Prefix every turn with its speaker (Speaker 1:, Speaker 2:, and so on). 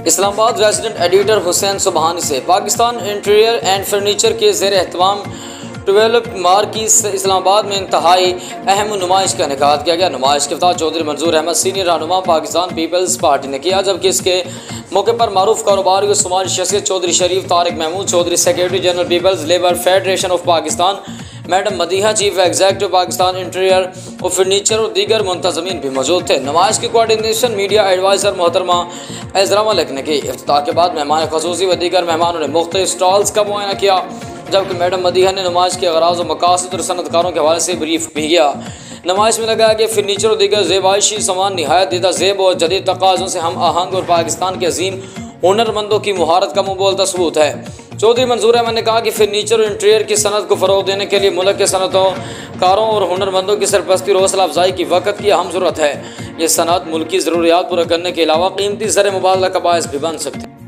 Speaker 1: Islamabad resident editor Hussain Subhani से Pakistan interior and furniture के ज़ेर एहतमाम 12 मार्किस इस्लामाबाद में इंतहाई अहम नुमाइश का इनेकाद किया गया। नुमाइश के इफ्ताह चौधरी मंजूर अहमद सीनियर रहनुमा पाकिस्तान पीपल्स पार्टी ने किया, जबकि इसके मौके पर मारूफ कारोबारी व शुमारी शख्सियत Chaudhry Sharif Tariq Mahmood Chaudhry secretary general people's labour federation of Pakistan madam Madiha chief executive Pakistan interior और फर्नीचर और दीगर मुंतजमीन भी मौजूद थे। नुमाइश की कोऑर्डिनेशन मीडिया एडवाइज़र मोहतरमा एजरा मलिक ने की। इफ्तिताह के बाद मेहमान खसूसी व दीगर मेहमानों ने मुख्तलिफ स्टॉल्स का मुआयना किया, जबकि मैडम मदीहा ने नुमाइश के अगराज़ व मकासद और सनतकारों के हवाले से ब्रीफ भी किया। नुमाइश में लगाया कि फ़र्नीचर और दीगर ज़ेबाइशी सामान नहायत दीदा ज़ेब और जदीद तकाज़ों से हम आहंग और पाकिस्तान के अजीम हुनरमंदों की महारत का मुबोलता सबूत है। चौधरी मंजूर अहमद ने कहा कि फर्नीचर और इंटीरियर की सनत को फ़रोग़ देने के लिए मुल्क के सनतों कारों और हुनरमंदों की सरपरस्ती और हौसला अफजाई की वक़्त की अहम ज़रूरत है। ये सनत मुल्की ज़रूरियात पूरा करने के अलावा कीमती ज़र मुबादला का बायस भी बन सकती है।